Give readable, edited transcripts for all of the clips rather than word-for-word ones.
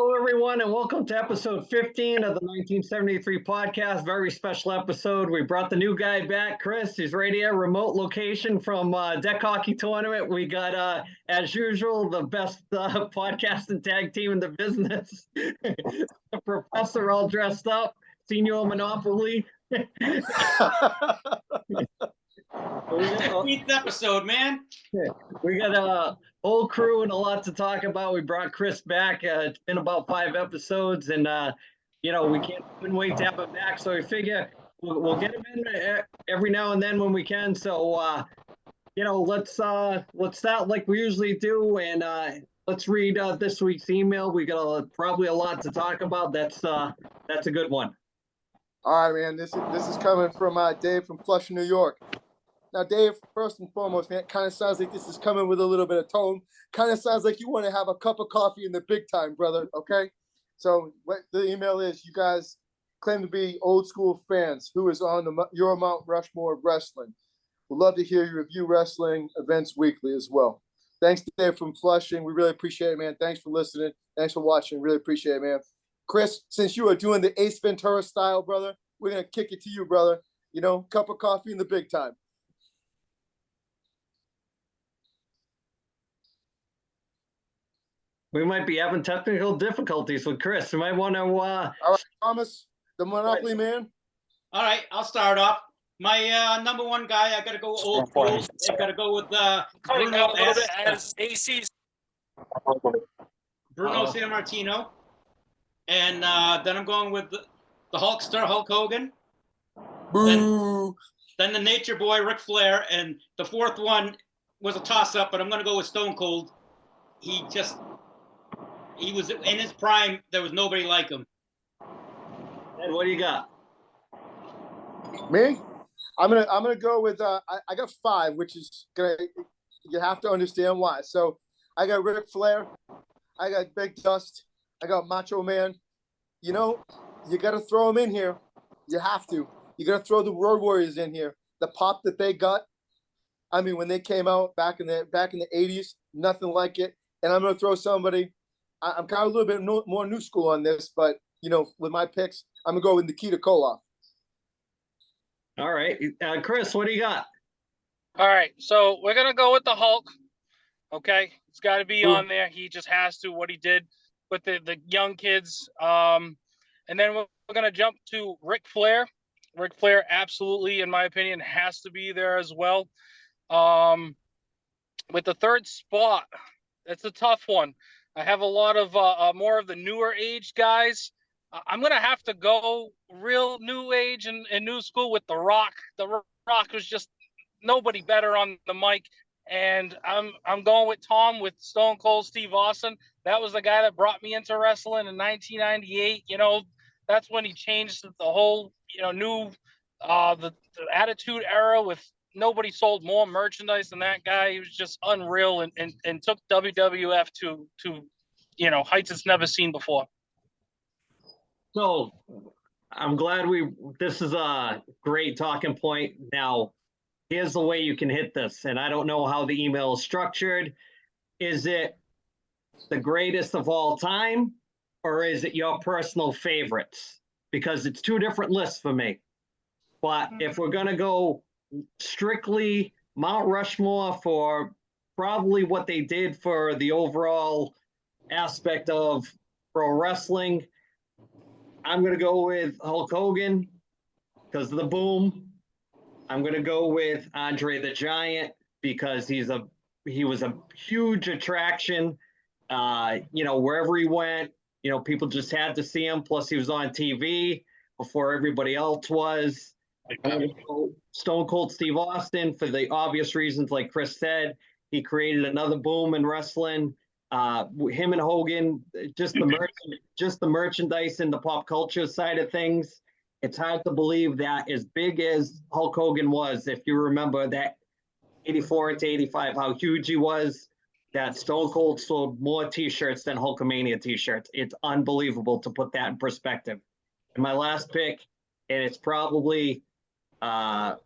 Hello, everyone, and welcome to episode 15 of the 1973 podcast. Very special episode. We brought the new guy back, Chris. He's right here, remote location from Deck Hockey Tournament. We got, as usual, the best podcast and tag team in the business. The professor all dressed up, Senior Monopoly. Sweet episode, man. We got a whole crew and a lot to talk about. We brought Chris back. It's been about 5 episodes, and we can't even wait to have him back. So we figure we'll get him in every now and then when we can. So let's start like we usually do, and let's read this week's email. We got probably a lot to talk about. That's a good one. All right, man. This is coming from Dave from Flushing, New York. Now, Dave, first and foremost, man, it kind of sounds like this is coming with a little bit of tone. Kind of sounds like you want to have a cup of coffee in the big time, brother, okay? So what the email is, you guys claim to be old school fans. Who is on your Mount Rushmore of wrestling? We'd love to hear you review wrestling events weekly as well. Thanks, Dave from Flushing. We really appreciate it, man. Thanks for listening. Thanks for watching. Really appreciate it, man. Chris, since you are doing the Ace Ventura style, brother, we're going to kick it to you, brother. Cup of coffee in the big time. We might be having technical difficulties with Chris. We might want to. All right, Thomas, the Monopoly man. All right, I'll start off. My number one guy, I got to go old school. I got to go with Bruno as AC's. Bruno Sammartino. And then I'm going with the Hulkster, Hulk Hogan. Boo. Then the Nature Boy, Ric Flair. And the fourth one was a toss-up, but I'm going to go with Stone Cold. He was in his prime. There was nobody like him. And what do you got? Me? I'm gonna go with I got 5, which is you have to understand why. So I got Ric Flair, I got Big Dust, I got Macho Man. You got to throw them in here. You have to. You got to throw the Road Warriors in here. The pop that they got. I mean, when they came out back in the 80s, nothing like it. And I'm gonna throw somebody. I'm kind of a little bit more new school on this, but with my picks, I'm gonna go with Nikita Koloff. All right, Chris, what do you got? All right, so we're gonna go with the Hulk. Okay, it's got to be on there. He just has to. What he did with the young kids, and then we're gonna jump to Ric Flair. Ric Flair, absolutely, in my opinion, has to be there as well. With the third spot, it's a tough one. I have a lot of more of the newer age guys. I'm going to have to go real new age and new school with The Rock. The Rock was just nobody better on the mic. And I'm going with Tom with Stone Cold Steve Austin. That was the guy that brought me into wrestling in 1998. That's when he changed the whole, new the Attitude Era with nobody sold more merchandise than that guy. He was just unreal and took WWF to heights it's never seen before. So I'm glad this is a great talking point. Now, here's the way you can hit this. And I don't know how the email is structured. Is it the greatest of all time, or is it your personal favorites? Because it's 2 different lists for me. But if we're going to go strictly Mount Rushmore for probably what they did for the overall aspect of pro wrestling, I'm going to go with Hulk Hogan because of the boom. I'm going to go with Andre the Giant because he was a huge attraction. Wherever he went, people just had to see him. Plus he was on TV before everybody else was. Stone Cold Steve Austin for the obvious reasons, like Chris said. He created another boom in wrestling. Him and Hogan, just the merchandise and the pop culture side of things. It's hard to believe that as big as Hulk Hogan was, if you remember that 84 to 85, how huge he was, that Stone Cold sold more T-shirts than Hulkamania T-shirts. It's unbelievable to put that in perspective. And my last pick, and it's probably a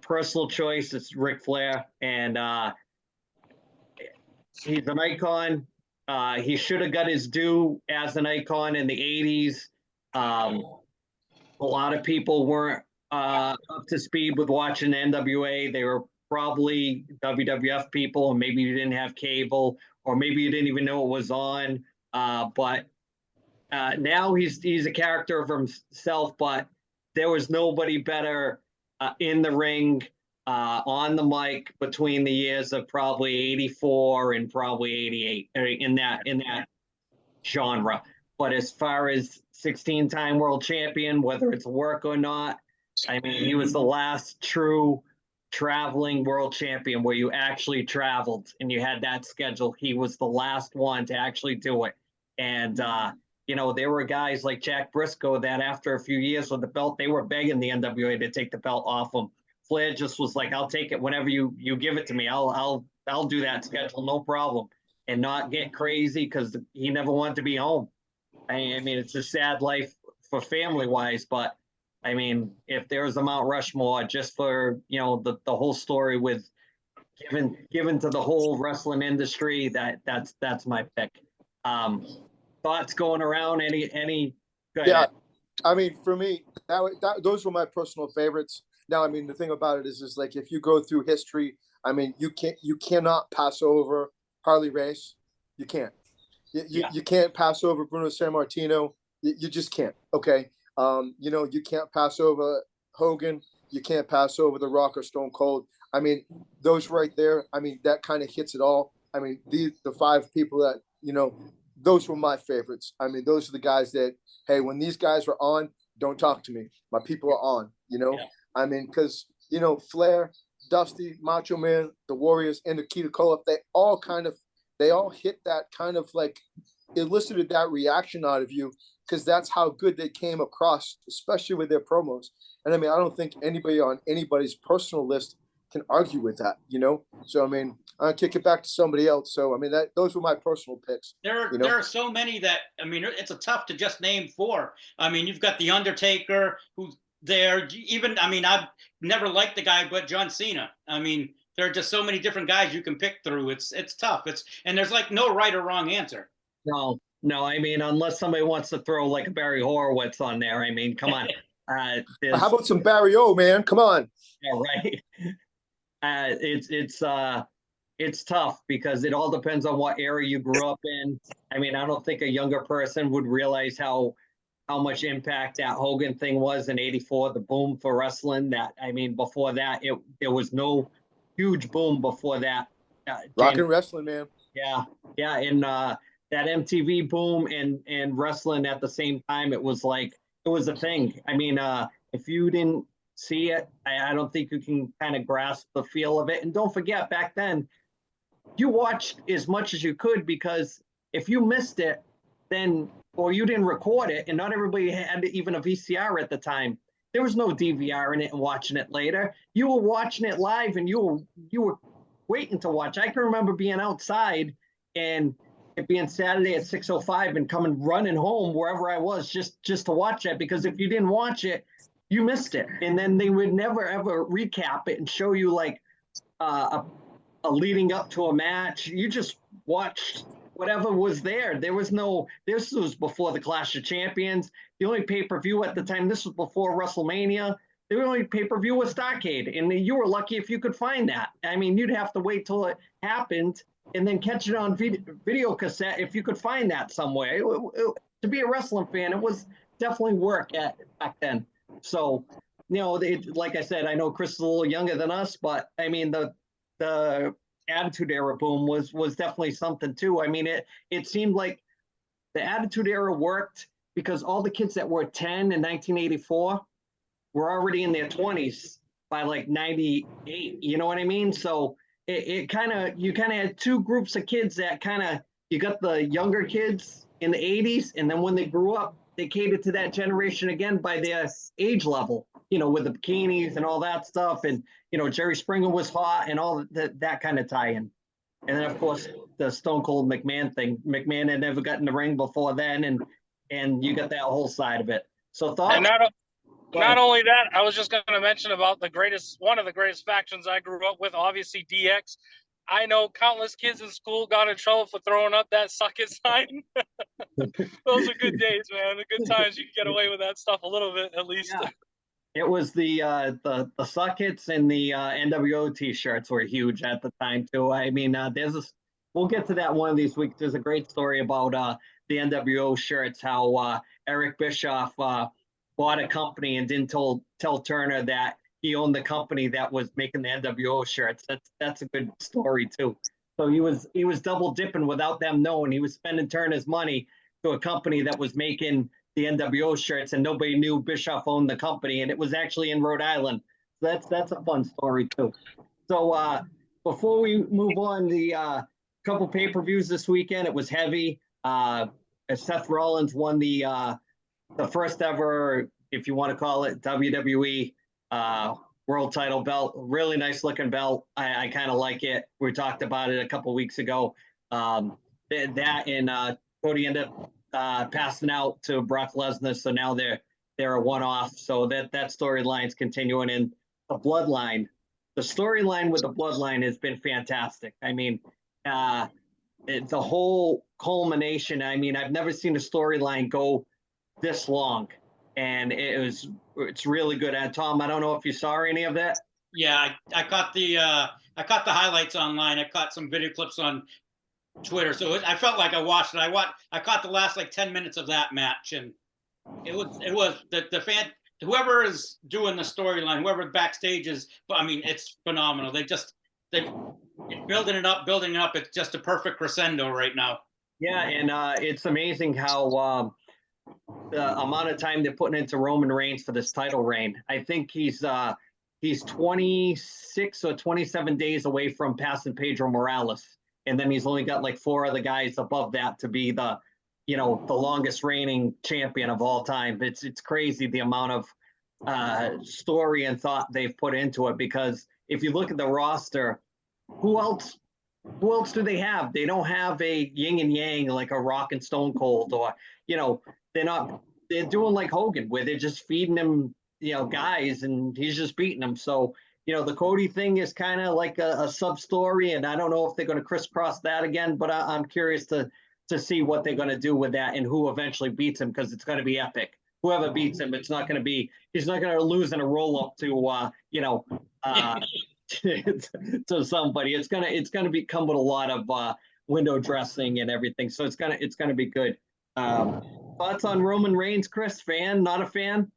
personal choice, it's Ric Flair. And he's an icon. He should have got his due as an icon in the 80s. A lot of people weren't up to speed with watching NWA. They were probably WWF people, and maybe you didn't have cable, or maybe you didn't even know it was on. But now he's a character of himself, but there was nobody better in the ring, on the mic between the years of probably 84 and probably 88 in that genre. But as far as 16-time world champion, whether it's work or not, I mean, he was the last true traveling world champion where you actually traveled and you had that schedule. He was the last one to actually do it. And, there were guys like Jack Briscoe that after a few years with the belt, they were begging the NWA to take the belt off him. Flair just was like, I'll take it whenever you give it to me. I'll do that schedule, no problem. And not get crazy because he never wanted to be home. I mean, it's a sad life for family wise, but I mean, if there was a Mount Rushmore just for, the whole story with given to the whole wrestling industry, that's my pick. Thoughts going around? Any? Yeah, I mean, for me, those were my personal favorites. Now, I mean, the thing about it is like if you go through history, I mean, you cannot pass over Harley Race. You can't. You can't pass over Bruno Sammartino. You just can't. Okay. You can't pass over Hogan. You can't pass over The Rock or Stone Cold. I mean, those right there, I mean, that kind of hits it all. I mean, the 5 people that, those were my favorites. I mean, those are the guys that, hey, when these guys were on, don't talk to me. My people are on, Yeah. I mean, because, Flair, Dusty, Macho Man, the Warriors, and Nikita Koloff, they all hit that kind of like elicited that reaction out of you because that's how good they came across, especially with their promos. And I mean, I don't think anybody on anybody's personal list can argue with that, So I mean, I'll kick it back to somebody else. So I mean, those were my personal picks. There are so many that I mean, it's a tough to just name 4. I mean, you've got the Undertaker, who's there. Even I mean, I've never liked the guy, but John Cena. I mean, there are just so many different guys you can pick through. It's tough. And there's like no right or wrong answer. No. I mean, unless somebody wants to throw like a Barry Horowitz on there. I mean, come on. How about some Barry O, man? Come on. Yeah, right. It's tough because it all depends on what era you grew up in. I mean, I don't think a younger person would realize how much impact that Hogan thing was in '84, the boom for wrestling. That I mean, before that, there was no huge boom before that. Rock and wrestling, man. Yeah, and that MTV boom and wrestling at the same time, it was a thing. I mean, if you didn't see it, I don't think you can kind of grasp the feel of it. And don't forget, back then, you watched as much as you could because if you missed it, then or you didn't record it, and not everybody had even a VCR at the time. There was no DVR in it and watching it later. You were watching it live, and you were waiting to watch. I can remember being outside and it being Saturday at 6:05 and coming running home wherever I was just to watch it, because if you didn't watch it, you missed it. And then they would never ever recap it and show you like a leading up to a match. You just watched whatever was there. This was before the Clash of Champions. The only pay-per-view at the time, this was before WrestleMania. The only pay-per-view was Starrcade, and you were lucky if you could find that. I mean, you'd have to wait till it happened and then catch it on video cassette if you could find that somewhere. To be a wrestling fan, it was definitely work back then. So, like I said, I know Chris is a little younger than us, but I mean, the Attitude Era boom was definitely something too. I mean, it seemed like the Attitude Era worked because all the kids that were 10 in 1984 were already in their 20s by like 98. You know what I mean? So you kind of had 2 groups of kids that you got the younger kids in the 80s, and then when they grew up, they catered to that generation again by their age level, with the bikinis and all that stuff. And, Jerry Springer was hot and all that kind of tie-in. And then, of course, the Stone Cold McMahon thing. McMahon had never gotten in the ring before then, and you got that whole side of it. So thoughts? And not only that, I was just going to mention about one of the greatest factions I grew up with, obviously DX. I know countless kids in school got in trouble for throwing up that suck it sign. Those are good days, man. The good times. You can get away with that stuff a little bit, at least. Yeah. It was the Suckets and the NWO t-shirts were huge at the time too. I mean, we'll get to that one of these weeks. There's a great story about the NWO shirts, how Eric Bischoff bought a company and didn't tell Turner that he owned the company that was making the NWO shirts. That's a good story too. So he was double dipping without them knowing. He was spending Turner's money to a company that was making the NWO shirts, and nobody knew Bischoff owned the company, and it was actually in Rhode Island. So that's a fun story too. So before we move on, the couple pay-per-views this weekend, it was heavy. Seth Rollins won the first ever, if you want to call it, WWE world title belt. Really nice looking belt. I kind of like it. We talked about it a couple weeks ago. That and Cody ended up passing out to Brock Lesnar, so now they're a one-off. So that storyline's continuing. In the bloodline, the storyline with the bloodline has been fantastic. I mean, it's a whole culmination. I mean, I've never seen a storyline go this long, and it's really good. And Tom, I don't know if you saw any of that. Yeah, I caught the highlights online. I caught some video clips on Twitter, so I felt like I watched it. I caught the last like 10 minutes of that match, and it was the fan, whoever is doing the storyline, whoever backstage is. I mean, it's phenomenal. They building it up. It's just a perfect crescendo right now. Yeah, and it's amazing how the amount of time they're putting into Roman Reigns for this title reign. I think he's 26 or 27 days away from passing Pedro Morales. And then he's only got like 4 other guys above that to be the longest reigning champion of all time. It's crazy the amount of story and thought they've put into it, because if you look at the roster, who else do they have? They don't have a yin and yang like a Rock and Stone Cold, or they're doing like Hogan, where they're just feeding him guys and he's just beating them. So the Cody thing is kind of like a sub story, and I don't know if they're going to crisscross that again, but I'm curious to see what they're going to do with that and who eventually beats him, because it's going to be epic. Whoever beats him, he's not going to lose in a roll up to to somebody. It's going to become with a lot of window dressing and everything. So it's going to be good. Thoughts on Roman Reigns, Chris? Fan? Not a fan?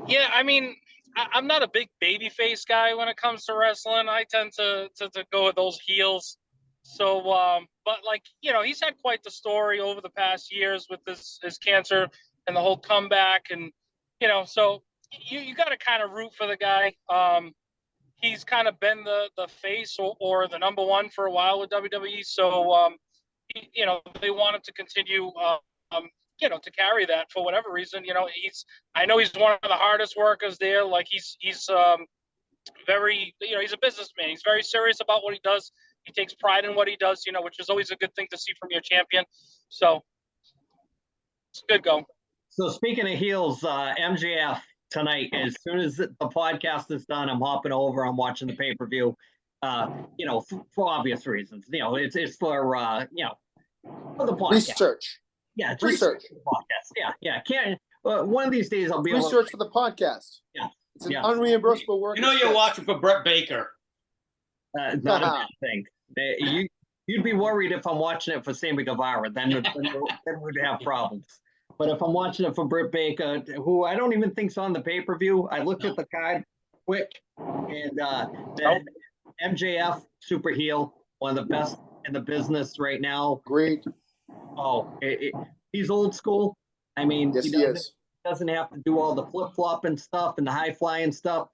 Yeah, I mean, I'm not a big babyface guy when it comes to wrestling. I tend to go with those heels. So, but he's had quite the story over the past years with his cancer and the whole comeback, and so you got to kind of root for the guy. He's kind of been the face or the number one for a while with WWE. So, they want him to continue. To carry that for whatever reason. I know he's one of the hardest workers there. Like he's very, he's a businessman. He's very serious about what he does. He takes pride in what he does, which is always a good thing to see from your champion. So it's a good go. So speaking of heels, MJF tonight, as soon as the podcast is done, I'm hopping over, I'm watching the pay-per-view, for obvious reasons. It's for, for the podcast. Research. Yeah, it's research. Podcast. Yeah. Can't. One of these days I'll be research for the podcast. Yeah, it's an unreimbursable work. You're watching for Brett Baker. Not a bad thing. You'd be worried if I'm watching it for Sammy Guevara. Then we'd have problems. But if I'm watching it for Britt Baker, who I don't even think's on the pay-per-view, I looked at the card quick, and MJF super heel, one of the best in the business right now. Great. Oh, he's old school. I mean, yes, he doesn't have to do all the flip-flopping stuff and the high-flying stuff.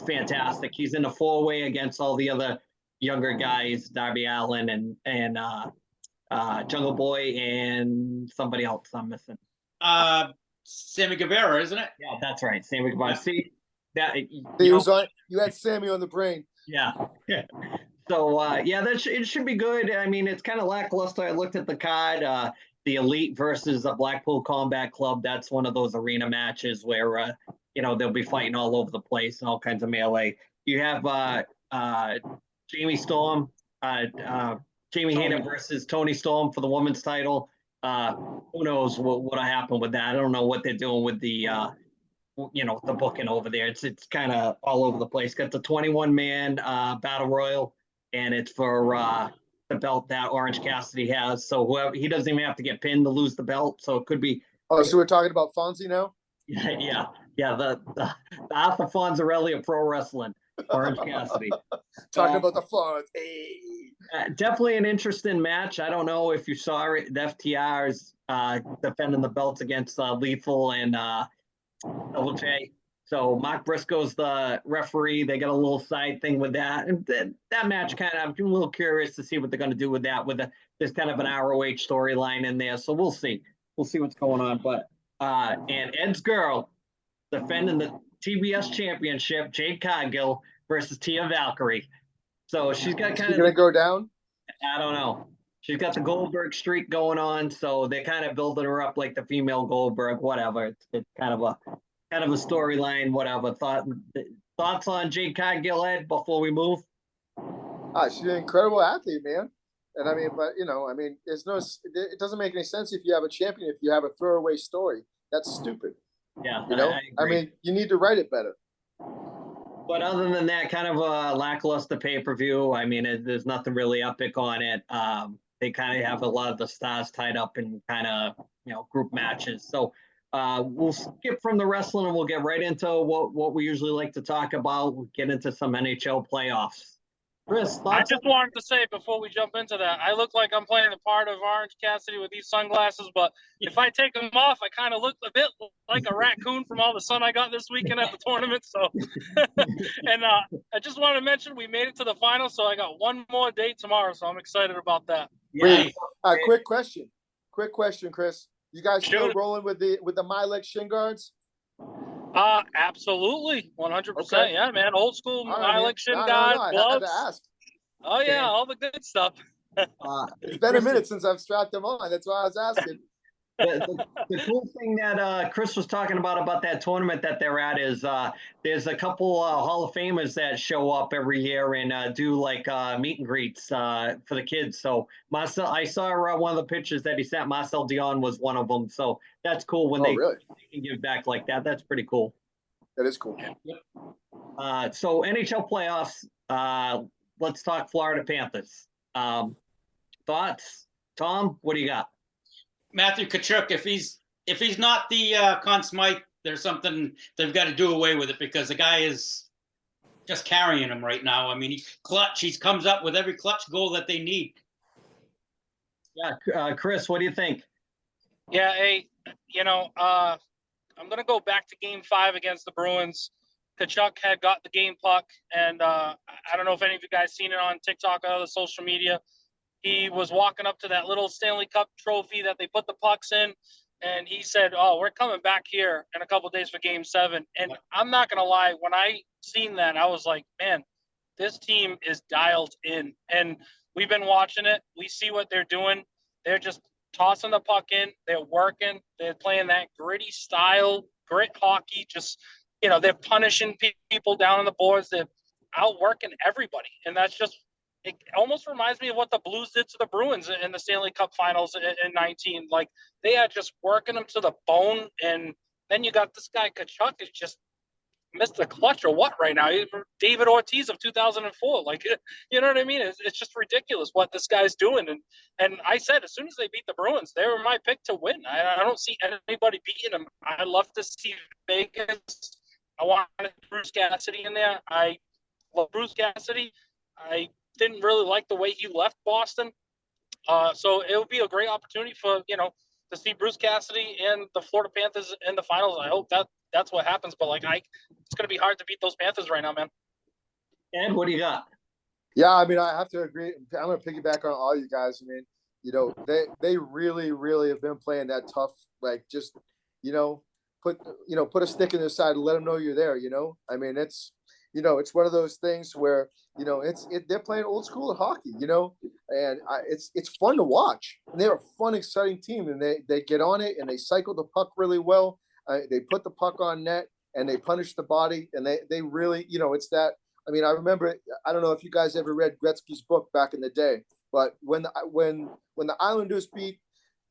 Fantastic. He's in a 4-way against all the other younger guys, Darby Allin and Jungle Boy and somebody else I'm missing. Sammy Guevara, isn't it? Yeah, that's right. Sammy Guevara. See, that you had Sammy on the brain. Yeah. So, it should be good. I mean, it's kind of lackluster. I looked at the card, the Elite versus the Blackpool Combat Club. That's one of those arena matches where, they'll be fighting all over the place and all kinds of melee. You have Jamie Storm Jamie Hayter versus Tony Storm for the women's title. Who knows what'll happen with that? I don't know what they're doing with the the booking over there. It's kind of all over the place. Got the 21-man battle royal, and it's for the belt that Orange Cassidy has. So whoever, he doesn't even have to get pinned to lose the belt. So it could be. Oh, so we're talking about Fonzie now? Yeah. The Arthur Fonzarelli of pro wrestling, Orange Cassidy. Talking about the Fonz. Hey. Definitely an interesting match. I don't know if you saw it. The FTR's defending the belts against Lethal and Double J. So Mark Briscoe's the referee. They got a little side thing with that. And that match kind of, I'm a little curious to see what they're going to do with that. There's kind of an ROH storyline in there. So we'll see. We'll see what's going on. But and Ed's girl defending the TBS championship, Jade Cargill versus Tia Valkyrie. So she's got kind of going to go down? I don't know. She's got the Goldberg streak going on, so they're kind of building her up like the female Goldberg, whatever. It's kind of a storyline, whatever. Thoughts on Jade Cargill, Ed, before we move? She's an incredible athlete, man. And I mean, but it doesn't make any sense if you have a champion, if you have a throwaway story. That's stupid. Yeah. I mean, you need to write it better. But other than that, kind of a lackluster pay-per-view. I mean, there's nothing really epic on it. They kind of have a lot of the stars tied up in kind of, group matches. So we'll skip from the wrestling and we'll get right into what we usually like to talk about. We'll get into some NHL playoffs. Chris, I just wanted to say before we jump into that, I look like I'm playing the part of Orange Cassidy with these sunglasses, but if I take them off, I kind of look a bit like a raccoon from all the sun I got this weekend at the tournament. So, and I just wanted to mention we made it to the final, so I got one more date tomorrow, so I'm excited about that. Yeah. Quick question, Chris. You guys still rolling with the Milex shin guards? Absolutely, 100%. Okay. Yeah, man, old school Milex shin guard, I had gloves. to ask. Oh yeah, all the good stuff. It's been a minute since I've strapped them on. That's why I was asking. The cool thing that Chris was talking about that tournament that they're at is there's a couple Hall of Famers that show up every year and do like meet and greets for the kids. So Marcel, I saw one of the pictures that he sent. Marcel Dion was one of them. So that's cool when they can give back like that. That's pretty cool. That is cool. So NHL playoffs. Let's talk Florida Panthers. Thoughts, Tom? What do you got? Matthew Tkachuk, if he's not the Conn Smythe, there's something they've got to do away with it because the guy is just carrying him right now. I mean, he's clutch. He comes up with every clutch goal that they need. Yeah, Chris, what do you think? Yeah, I'm going to go back to Game 5 against the Bruins. Tkachuk had got the game puck, and I don't know if any of you guys seen it on TikTok or other social media. He was walking up to that little Stanley Cup trophy that they put the pucks in, and he said, "Oh, we're coming back here in a couple of days for Game 7." And I'm not going to lie, when I seen that, I was like, man, this team is dialed in. And we've been watching it. We see what they're doing. They're just tossing the puck in. They're working. They're playing that gritty style, grit hockey, just they're punishing people down on the boards. They're outworking everybody. And that's just, it almost reminds me of what the Blues did to the Bruins in the Stanley Cup Finals in 19. Like, they are just working them to the bone. And then you got this guy, Tkachuk, is just missed the clutch or what right now? David Ortiz of 2004. Like, you know what I mean? It's just ridiculous what this guy's doing. And I said, as soon as they beat the Bruins, they were my pick to win. I don't see anybody beating them. I love to see Vegas. I wanted Bruce Cassidy in there. I love Bruce Cassidy. I didn't really like the way he left Boston. So it would be a great opportunity for, to see Bruce Cassidy and the Florida Panthers in the finals. I hope that's what happens. But it's going to be hard to beat those Panthers right now, man. Ed, what do you got? Yeah, I mean, I have to agree. I'm going to piggyback on all you guys. I mean, they really, really have been playing that tough, like just, put a stick in their side and let them know you're there. I mean, it's one of those things where, they're playing old school hockey, and it's fun to watch. And they're a fun, exciting team, and they get on it and they cycle the puck really well. They put the puck on net and they punish the body, and they really, it's that I mean, I remember. I don't know if you guys ever read Gretzky's book back in the day, but when the Islanders beat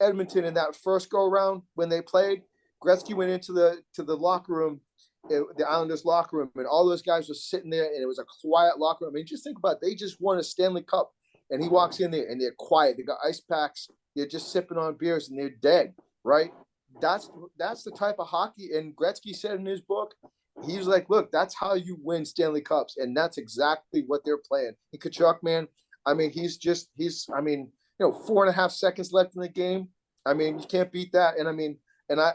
Edmonton in that first go round when they played, Gretzky went into the locker room, the Islanders locker room, and all those guys were sitting there, and it was a quiet locker room. I mean, just think about it. They just won a Stanley Cup, and he walks in there, and they're quiet. They got ice packs. They're just sipping on beers, and they're dead, right? That's the type of hockey. And Gretzky said in his book, he's like, look, that's how you win Stanley Cups, and that's exactly what they're playing. And Kachuk, man, I mean, he's 4.5 seconds left in the game. I mean, you can't beat that. And I mean, I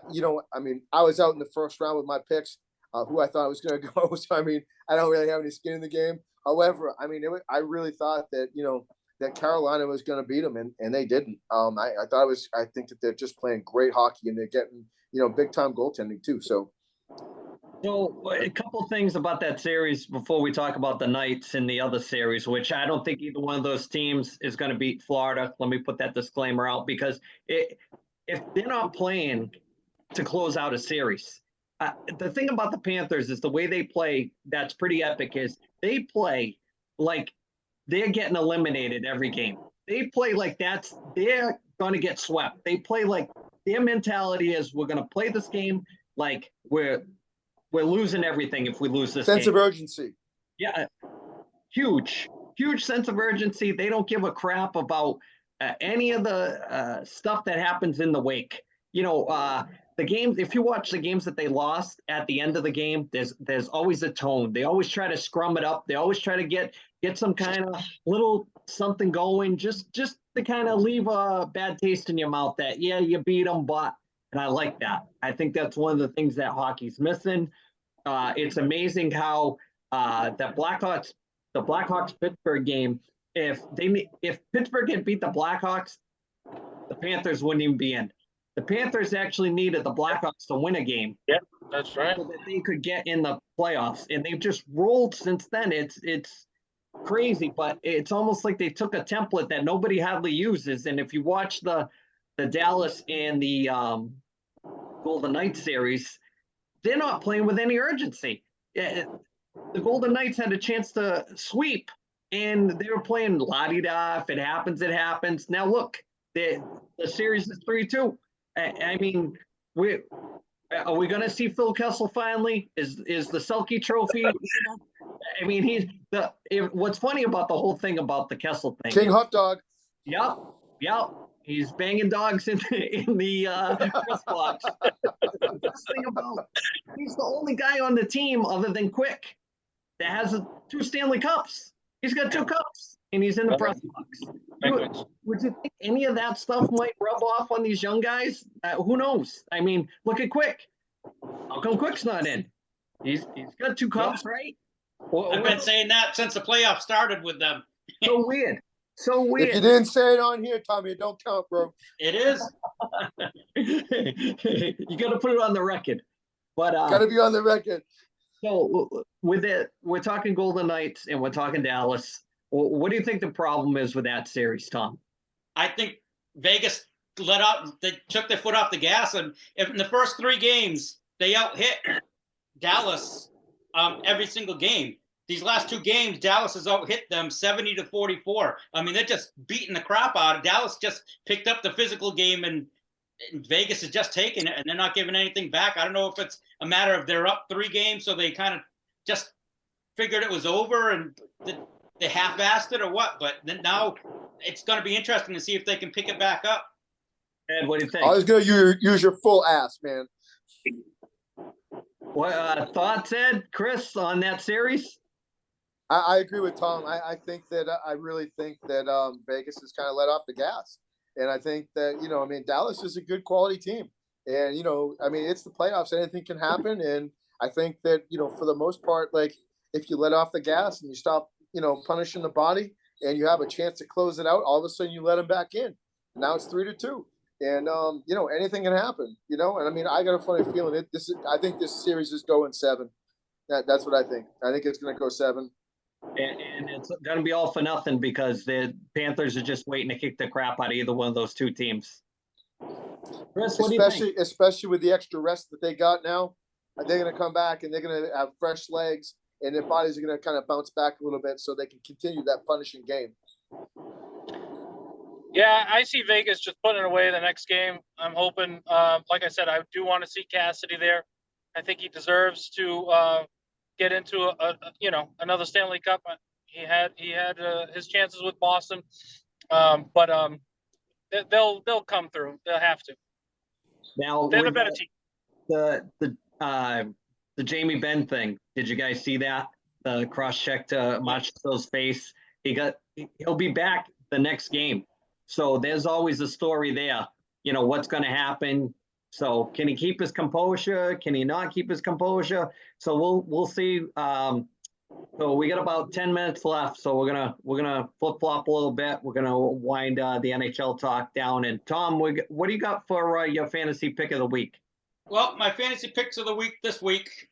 was out in the first round with my picks, who I thought was going to go. So, I mean, I don't really have any skin in the game. However, I mean, I really thought that, that Carolina was going to beat them, and they didn't. I think that they're just playing great hockey, and they're getting, big time goaltending too. So a couple things about that series before we talk about the Knights and the other series, which I don't think either one of those teams is going to beat Florida. Let me put that disclaimer out, because if they're not playing to close out a series, the thing about the Panthers is the way they play, that's pretty epic, is they play like they're getting eliminated every game. They play like they're going to get swept. They play like their mentality is, we're going to play this game like we're losing everything if we lose this sense game. of urgency. Yeah, huge sense of urgency. They don't give a crap about any of the stuff that happens in the wake. The games, if you watch the games that they lost at the end of the game, there's always a tone. They always try to scrum it up. They always try to get some kind of little something going, just to kind of leave a bad taste in your mouth that, yeah, you beat them, but, and I like that. I think that's one of the things that hockey's missing. It's amazing how the Blackhawks Pittsburgh game, if Pittsburgh had beat the Blackhawks, the Panthers wouldn't even be in. The Panthers actually needed the Blackhawks to win a game. Yeah, that's right. So that they could get in the playoffs, and they've just rolled since then. It's crazy, but it's almost like they took a template that nobody hardly uses. And if you watch the Dallas and the Golden Knights series, they're not playing with any urgency. The Golden Knights had a chance to sweep, and they were playing la-di-da. If it happens, it happens. Now look, the series is 3-2. I mean, are we going to see Phil Kessel finally? Is the Selke Trophy? I mean, what's funny about the whole thing about the Kessel thing? King Hot Dog. Yep. He's banging dogs in the press box. The best thing about, he's the only guy on the team other than Quick that has 2 Stanley Cups. He's got 2 cups, and he's in the press box. Would you think any of that stuff might rub off on these young guys? Who knows? I mean, look at Quick. How come Quick's not in? He's got 2 cups, right? I've been saying that since the playoffs started with them. So weird. If you didn't say it on here, Tommy, it don't count, bro. It is. You got to put it on the record. But got to be on the record. So with it, we're talking Golden Knights and we're talking Dallas. What do you think the problem is with that series, Tom? I think Vegas they took their foot off the gas, and in the first 3 games, they out-hit Dallas every single game. These last 2 games, Dallas has out-hit them 70-44. I mean, they're just beating the crap out of Dallas. Just picked up the physical game, and Vegas is just taking it, and they're not giving anything back. I don't know if it's a matter of they're up 3 games, so they kind of just figured it was over and they half-assed it or what. But then now it's going to be interesting to see if they can pick it back up. Ed, what do you think? I was going to use your full ass, man. What thoughts, Ed, Chris, on that series? I agree with Tom. I really think that Vegas has kind of let off the gas. And I think that, Dallas is a good quality team. And, it's the playoffs. Anything can happen. And I think that, for the most part, like, if you let off the gas and you stop, punishing the body and you have a chance to close it out, all of a sudden you let them back in. Now it's 3-2. And, anything can happen, and I got a funny feeling I think this series is going 7. That's what I think. I think it's going to go 7. And it's going to be all for nothing because the Panthers are just waiting to kick the crap out of either one of those 2 teams. Chris, what do you think? Especially with the extra rest that they got now, they're going to come back and they're going to have fresh legs. and their bodies are going to kind of bounce back a little bit so they can continue that punishing game. Yeah, I see Vegas just putting away the next game. I'm hoping, like I said, I do want to see Cassidy there. I think he deserves to get into another Stanley Cup. He had his chances with Boston, but they'll come through. They'll have to. Now They're the better team. The Jamie Benn thing. Did you guys see that? The cross check to Macho's face. He'll be back the next game. So there's always a story there. You know what's going to happen. So can he keep his composure? Can he not keep his composure? So we'll see. So we got about 10 minutes left. So we're gonna flip flop a little bit. We're gonna wind the NHL talk down. And Tom, what do you got for your fantasy pick of the week? Well, my fantasy picks of the week this week.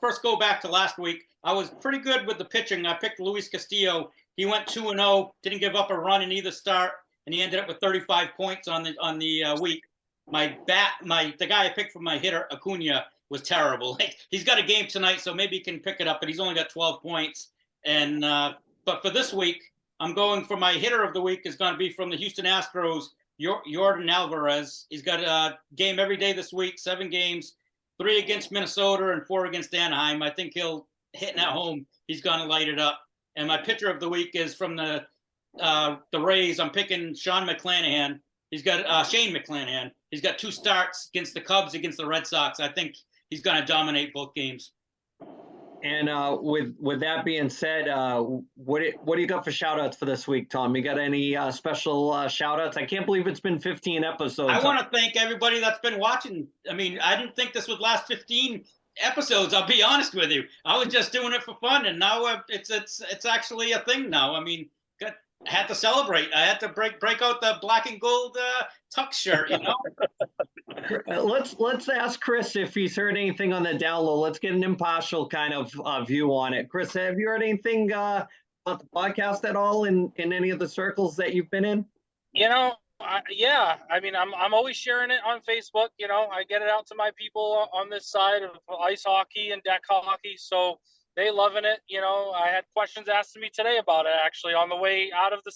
First go back to last week. I was pretty good with the pitching. I picked Luis Castillo. He went 2-0, didn't give up a run in either start, and he ended up with 35 points on the week. The guy I picked for my hitter, Acuna, was terrible. Like, he's got a game tonight, so maybe he can pick it up, but he's only got 12 points. And but for this week, I'm going for my hitter of the week is going to be from the Houston Astros, Jordan Alvarez. He's got a game every day this week, 7 games, 3 against Minnesota and 4 against Anaheim. I think he'll hitting at home. He's going to light it up. And my pitcher of the week is from the Rays. I'm picking Shane McClanahan. He's got Shane McClanahan. He's got 2 starts against the Cubs, against the Red Sox. I think he's going to dominate both games. And with that being said, what do you got for shout outs for this week, Tom? You got any special shout outs? I can't believe it's been 15 episodes. I want to thank everybody that's been watching. I mean, I didn't think this would last 15 episodes. I'll be honest with you. I was just doing it for fun, and now it's actually a thing now. I mean, I had to celebrate. I had to break out the black and gold tux shirt, you know. Let's ask Chris if he's heard anything on the down low. Let's get an impartial kind of view on it. Chris, have you heard anything about the podcast at all in any of the circles that you've been in? You know, yeah. I mean, I'm always sharing it on Facebook. You know, I get it out to my people on this side of ice hockey and deck hockey, so they loving it. You know, I had questions asked to me today about it actually on the way out of the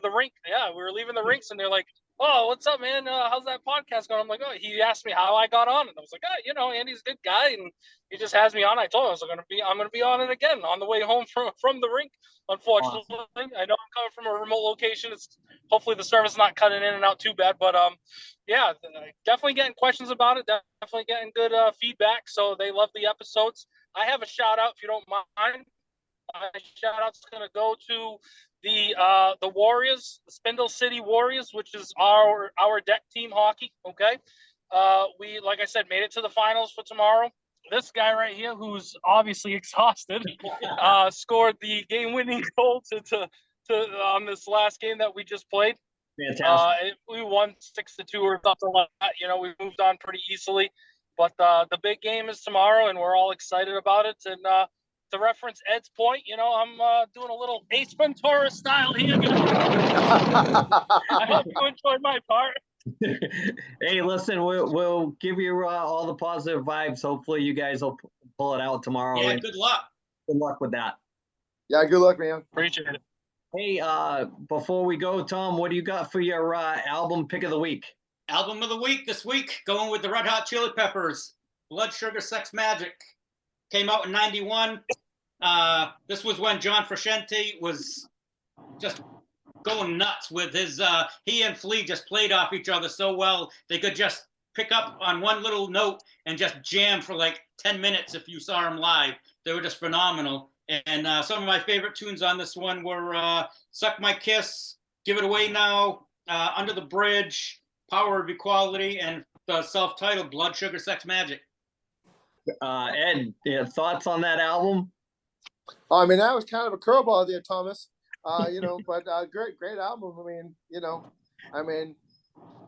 rink. Yeah, we were leaving the rinks, and they're like, "Oh, what's up, man? How's that podcast going?" I'm like, "Oh," he asked me how I got on, and I was like, "Oh, you know, Andy's a good guy, and he just has me on." I told him I'm gonna be on it again on the way home from the rink. Unfortunately, awesome. I know I'm coming from a remote location. It's hopefully the service is not cutting in and out too bad, but yeah, definitely getting questions about it. Definitely getting good feedback. So they love the episodes. I have a shout out if you don't mind. My shout out's gonna go to the Warriors, the Spindle City Warriors, which is our deck team hockey. Okay, we, like I said, made it to the finals for tomorrow. This guy right here, who's obviously exhausted, scored the game-winning goal to on this last game that we just played. Fantastic. We won 6-2 or something like that. You know, we moved on pretty easily. But the big game is tomorrow, and we're all excited about it. And to reference Ed's point, you know, I'm doing a little Ace Ventura style here. I hope you enjoyed my part. Hey, listen, we'll give you all the positive vibes. Hopefully you guys will pull it out tomorrow. Yeah, good luck. Good luck with that. Yeah, good luck, man. Appreciate it. Hey, before we go, Tom, what do you got for your album pick of the week? Album of the week this week, going with the Red Hot Chili Peppers, Blood Sugar Sex Magic. Came out in 91. This was when John Frusciante was just going nuts with his, he and Flea just played off each other so well. They could just pick up on one little note and just jam for like 10 minutes if you saw them live. They were just phenomenal. And some of my favorite tunes on this one were Suck My Kiss, Give It Away Now, Under the Bridge, Power of Equality, and the self-titled Blood Sugar Sex Magic. Ed, thoughts on that album? I mean, that was kind of a curveball there, Thomas. You know, but great album. I mean, you know,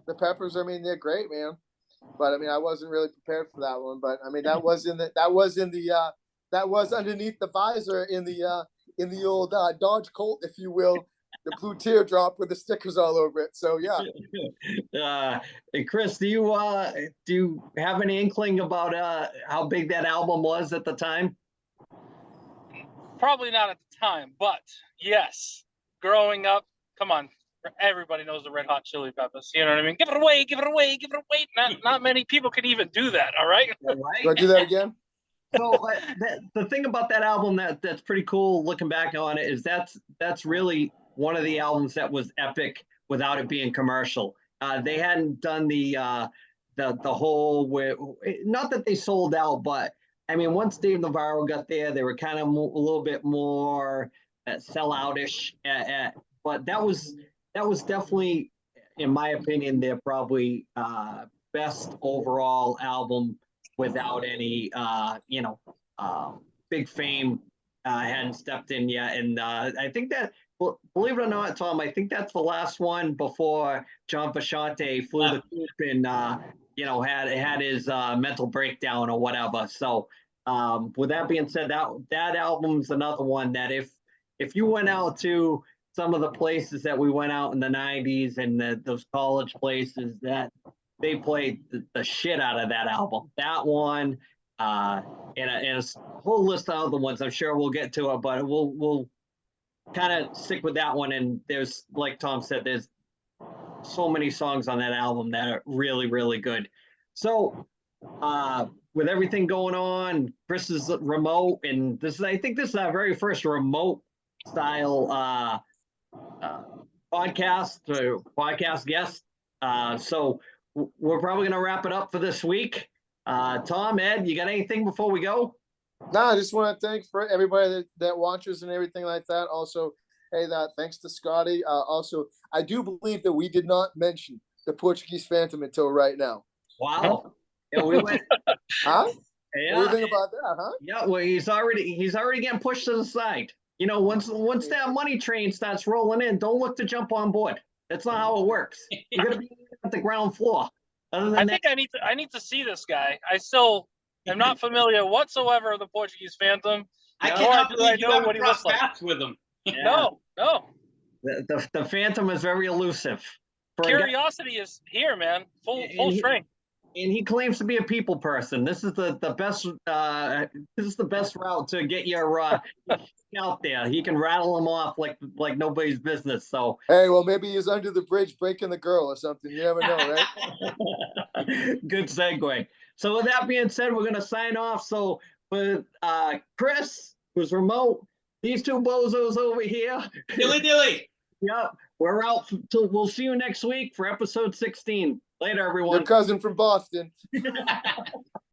the Peppers, I mean, they're great, man. But I mean, I wasn't really prepared for that one. But I mean, that was underneath the visor in the old Dodge Colt, if you will, the blue teardrop with the stickers all over it. So yeah. Hey, Chris, do you have any inkling about how big that album was at the time? probably not at the time, but yes, growing up, come on, everybody knows the Red Hot Chili Peppers. You know what I mean? Give it away, give it away, give it away. Not many people can even do that. All right. Right? Do I do that again? So the thing about that album that's pretty cool looking back on it is that's really one of the albums that was epic without it being commercial. They hadn't done the whole where, not that they sold out, but I mean once Dave Navarro got there, they were kind of a little bit more selloutish. But that was definitely, in my opinion, their probably best overall album without any big fame hadn't stepped in yet. And I think that, believe it or not, Tom, I think that's the last one before John Frusciante flew the coop and had his mental breakdown or whatever. So with that being said, that album's another one that if you went out to some of the places that we went out in the 90s and those college places, that they played the shit out of that album. That one, and a whole list of other ones. I'm sure we'll get to it, but we'll kind of stick with that one. And there's, like Tom said, there's so many songs on that album that are really, really good. So with everything going on, Chris is remote, and I think this is our very first remote style podcast guest. So we're probably going to wrap it up for this week. Tom, Ed, you got anything before we go? No, I just want to thank for everybody that watches and everything like that. Also, hey, thanks to Scotty. Also, I do believe that we did not mention the Portuguese Phantom until right now. Wow. Yeah, we went. Huh? Yeah. What do you think about that, huh? Yeah, well, he's already getting pushed to the side. Once that money train starts rolling in, don't look to jump on board. That's not how it works. You're gonna be at the ground floor. I think I need to see this guy. I still am not familiar whatsoever with the Portuguese Phantom. I Nor cannot do believe I you know haven't what he looks crossed like. paths with him. Yeah. No. The Phantom is very elusive. Curiosity is here, man. Full strength. And he claims to be a people person. This is the best. This is the best route to get your out there. He can rattle them off like nobody's business. So hey, well, maybe he's under the bridge breaking the girl or something. You never know, right? Good segue. So with that being said, we're gonna sign off. So with Chris, who's remote, these two bozos over here. Dilly. Yep, we're out. We'll see you next week for episode 16. Later, everyone. Your cousin from Boston.